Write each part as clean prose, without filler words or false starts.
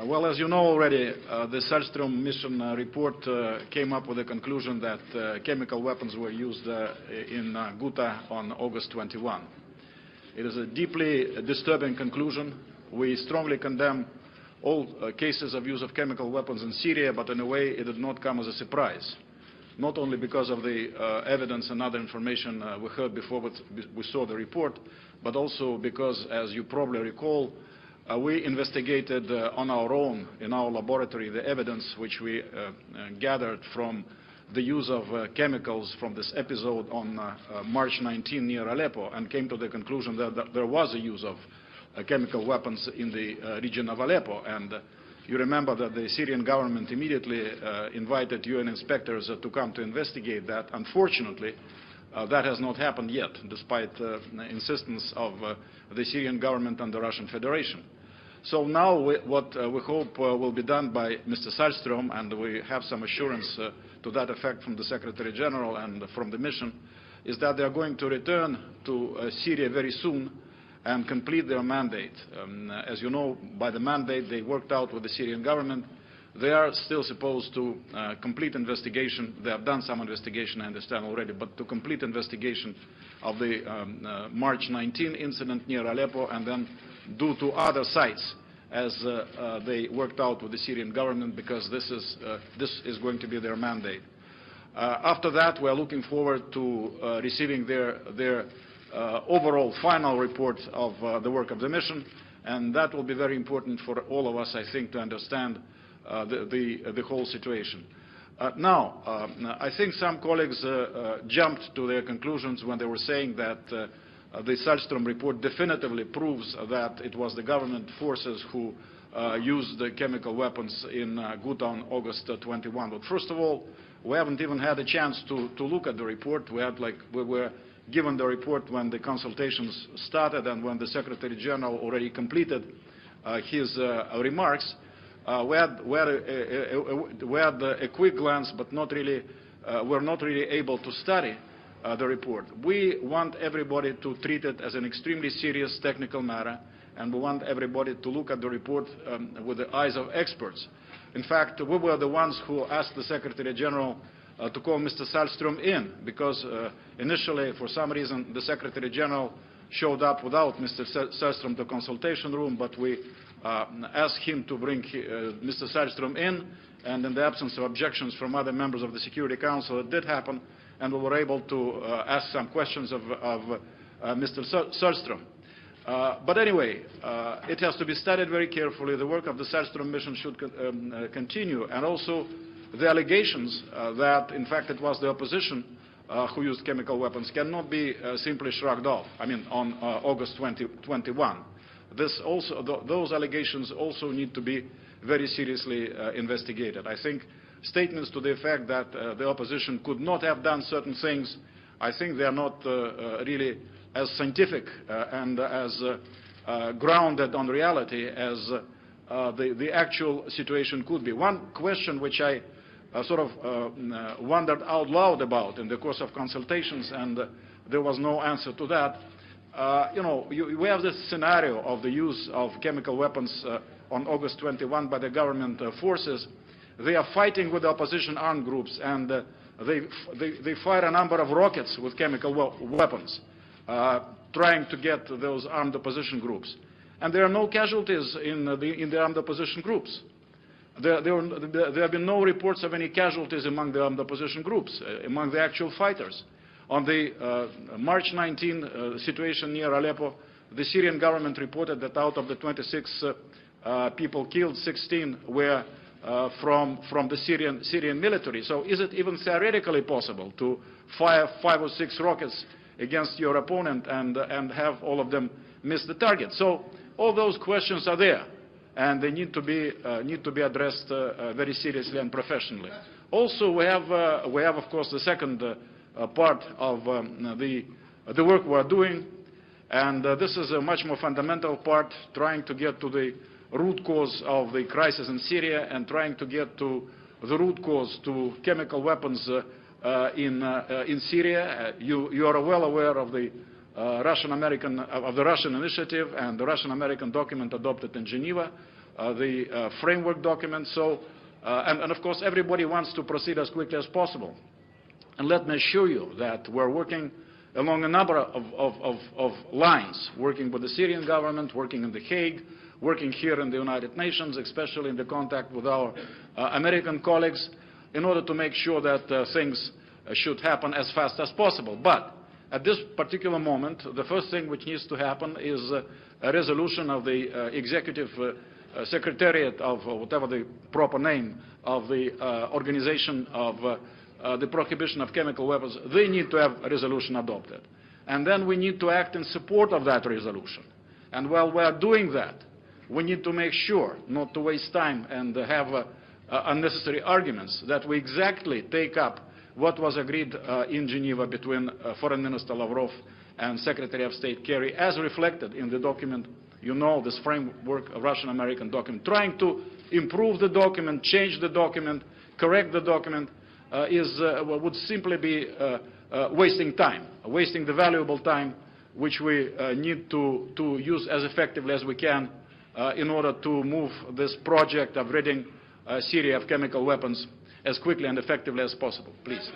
Well, as you know already, the Sellström mission report came up with the conclusion that chemical weapons were used in Ghouta on August 21. It is a deeply disturbing conclusion. We strongly condemn all cases of use of chemical weapons in Syria, but in a way it did not come as a surprise. Not only because of the evidence and other information we heard before we saw the report, but also because, as you probably recall, we investigated on our own in our laboratory the evidence which we gathered from the use of chemicals from this episode on March 19 near Aleppo, and came to the conclusion that there was a use of chemical weapons in the region of Aleppo. And you remember that the Syrian government immediately invited UN inspectors to come to investigate that. Unfortunately, that has not happened yet, despite the insistence of the Syrian government and the Russian Federation. So now what we hope will be done by Mr. Sellström, and we have some assurance to that effect from the Secretary General and from the mission, is that they are going to return to Syria very soon and complete their mandate. As you know, by the mandate they worked out with the Syrian government, they are still supposed to complete investigation. They have done some investigation, I understand already, but to complete investigation of the March 19 incident near Aleppo, and then do to other sites as they worked out with the Syrian government, because this is going to be their mandate. After that, we are looking forward to receiving their overall final report of the work of the mission, and that will be very important for all of us, I think, to understand the whole situation. Now, I think some colleagues jumped to their conclusions when they were saying that the Sellström report definitively proves that it was the government forces who used the chemical weapons in Ghouta on August 21. But first of all, we haven't even had a chance to look at the report. We were given the report when the consultations started and when the Secretary General already completed his remarks. We had a quick glance, but we're not really able to study the report. We want everybody to treat it as an extremely serious technical matter, and we want everybody to look at the report with the eyes of experts. In fact, we were the ones who asked the Secretary General to call Mr. Sellström in, because initially, for some reason, the Secretary General showed up without Mr. Sellström to the consultation room, but we asked him to bring Mr. Sellström in, and in the absence of objections from other members of the Security Council, it did happen, and we were able to ask some questions of Mr. Sellström. But anyway, it has to be studied very carefully. The work of the Sellström mission should continue, and also the allegations that, in fact, it was the opposition who used chemical weapons cannot be simply shrugged off. I mean, on August 21. Those allegations also need to be very seriously investigated. I think statements to the effect that the opposition could not have done certain things, I think they are not really as scientific and as grounded on reality as the actual situation could be. One question which I sort of wondered out loud about in the course of consultations, and there was no answer to that. We have this scenario of the use of chemical weapons on August 21 by the government forces. They are fighting with the opposition armed groups, and they fire a number of rockets with chemical weapons, trying to get those armed opposition groups. And there are no casualties in the armed opposition groups. There have been no reports of any casualties among the armed opposition groups, among the actual fighters. On the March 19 situation near Aleppo, the Syrian government reported that out of the 26 people killed, 16 were from the Syrian military. So is it even theoretically possible to fire 5 or 6 rockets against your opponent and have all of them miss the target? So all those questions are there, and they need to be addressed very seriously and professionally. Also, we have of course the second part of the work we are doing, and this is a much more fundamental part, trying to get to the root cause of the crisis in Syria and trying to get to the root cause to chemical weapons in Syria. You are well aware of the Russian initiative and the Russian-American document adopted in Geneva, the framework document. So, and of course, everybody wants to proceed as quickly as possible. And let me assure you that we're working along a number of lines, working with the Syrian government, working in The Hague, working here in the United Nations, especially in the contact with our American colleagues, in order to make sure that things should happen as fast as possible. But at this particular moment, the first thing which needs to happen is a resolution of the Executive Secretariat of whatever the proper name of the Organization of the Prohibition of Chemical Weapons. They need to have a resolution adopted. And then we need to act in support of that resolution. And while we are doing that, we need to make sure not to waste time and have unnecessary arguments, that we exactly take up what was agreed in Geneva between Foreign Minister Lavrov and Secretary of State Kerry, as reflected in the document, you know, this framework, Russian-American document. Trying to improve the document, change the document, correct the document would simply be wasting time, wasting the valuable time which we need to use as effectively as we can in order to move this project of ridding Syria of chemical weapons as quickly and effectively as possible. Please.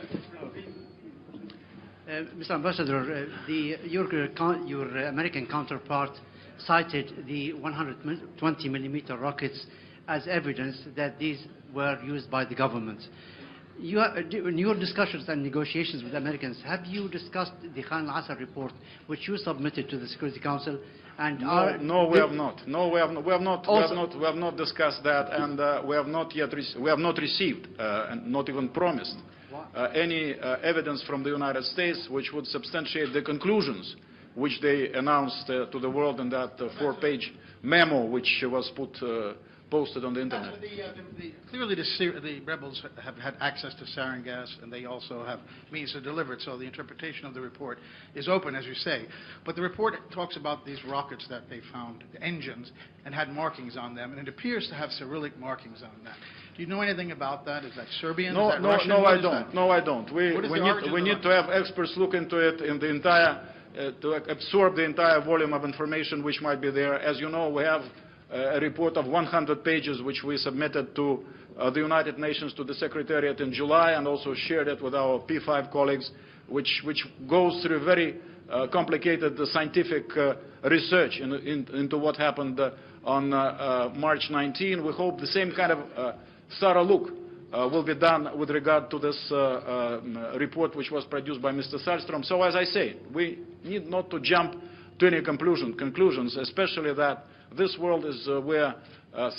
Mr. Ambassador, your American counterpart cited the 120 millimeter rockets as evidence that these were used by the government. In your discussions and negotiations with Americans, have you discussed the Khan al-Assad report, which you submitted to the Security Council? And no, we have not. No, we have not discussed that, and we have not received, and not even promised, any evidence from the United States which would substantiate the conclusions which they announced to the world in that 4-page memo which was posted on the internet. Clearly the rebels have had access to sarin gas, and they also have means to deliver it, so the interpretation of the report is open, as you say. But the report talks about these rockets that they found, the engines, and had markings on them, and it appears to have Cyrillic markings on that. Do you know anything about that? Is that Serbian? No, is that Russian? No, I don't. No, I don't. We need to have experts look into it in the entire, to absorb the entire volume of information which might be there. As you know, we have a report of 100 pages which we submitted to the United Nations, to the Secretariat in July, and also shared it with our P5 colleagues, which goes through very complicated scientific research into what happened on March 19. We hope the same kind of thorough look will be done with regard to this report which was produced by Mr. Sahlstrom. So as I say, we need not to jump to any conclusions, especially that this world is where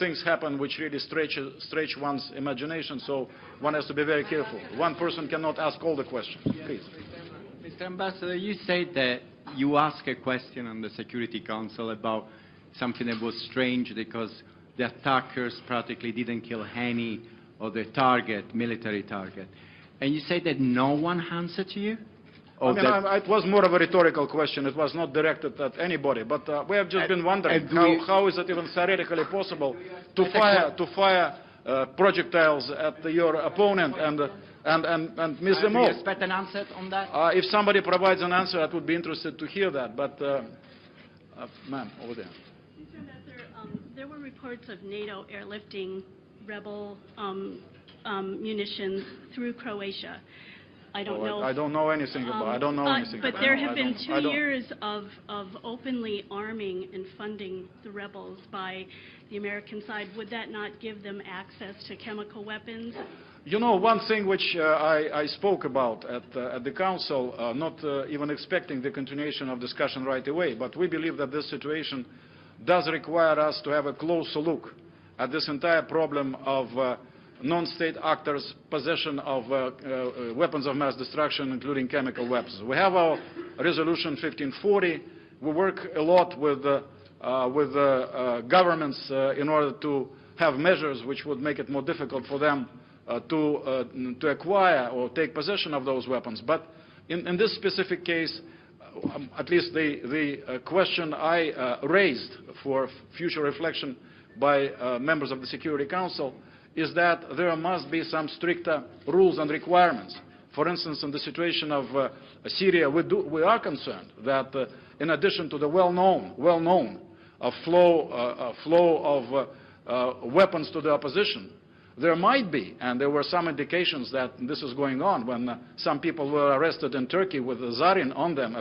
things happen which really stretch one's imagination, so one has to be very careful. One person cannot ask all the questions. Please. Mr. Ambassador, you said that you asked a question on the Security Council about something that was strange because the attackers practically didn't kill any of the military target. And you said that no one answered to you? I mean, it was more of a rhetorical question. It was not directed at anybody. But we have just been wondering how is it even theoretically possible to fire projectiles at your opponent and miss them all. Do you expect an answer on that? If somebody provides an answer, I would be interested to hear that. But, ma'am, over there. Mr. Ambassador, there were reports of NATO airlifting rebel munitions through Croatia. I don't know. I don't know anything about. I don't know anything. But there have been 2 years of openly arming and funding the rebels by the American side. Would that not give them access to chemical weapons? You know, one thing which I spoke about at the Council, not even expecting the continuation of discussion right away, but we believe that this situation does require us to have a closer look at this entire problem of non-state actors' possession of weapons of mass destruction, including chemical weapons. We have our Resolution 1540. We work a lot with governments in order to have measures which would make it more difficult for them to acquire or take possession of those weapons. But in this specific case, at least the question I raised for future reflection by members of the Security Council is that there must be some stricter rules and requirements. For instance, in the situation of Syria, we are concerned that in addition to the well-known flow weapons to the opposition. There might be, and there were some indications that this is going on when some people were arrested in Turkey with the Zarin on them,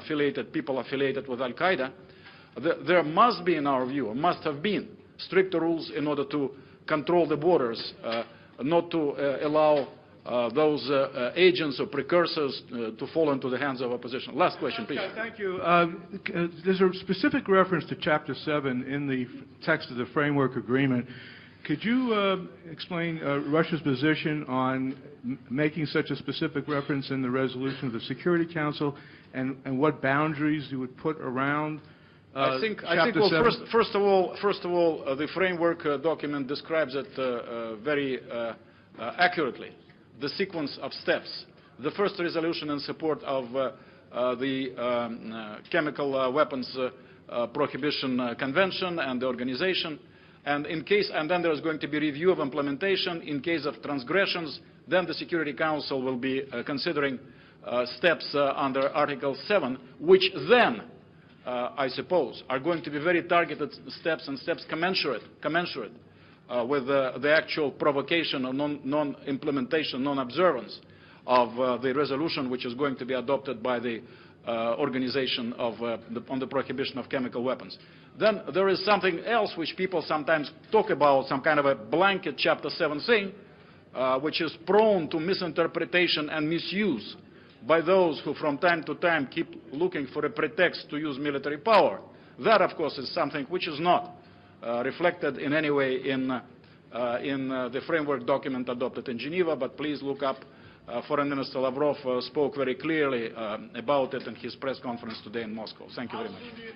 people affiliated with Al-Qaeda. There must be, in our view, must have been stricter rules in order to control the borders, not to allow those agents or precursors to fall into the hands of opposition. Last question, please. Thank you. There's a specific reference to Chapter 7 in the text of the Framework Agreement. Could you explain Russia's position on making such a specific reference in the resolution of the Security Council, and what boundaries you would put around I think Chapter well, 7? first of all, the framework document describes it very accurately, the sequence of steps. The first resolution in support of the Chemical Weapons Prohibition Convention and the organization. And then there is going to be review of implementation. In case of transgressions, then the Security Council will be considering steps under Article 7, which then, I suppose, are going to be very targeted steps and steps commensurate with the actual provocation or non-implementation, non-observance of the resolution which is going to be adopted by the organization on the prohibition of chemical weapons. Then there is something else which people sometimes talk about, some kind of a blanket Chapter 7 thing, which is prone to misinterpretation and misuse by those who from time to time keep looking for a pretext to use military power. That, of course, is something which is not reflected in any way in the framework document adopted in Geneva, but please look up. Foreign Minister Lavrov spoke very clearly about it in his press conference today in Moscow. Thank you very much.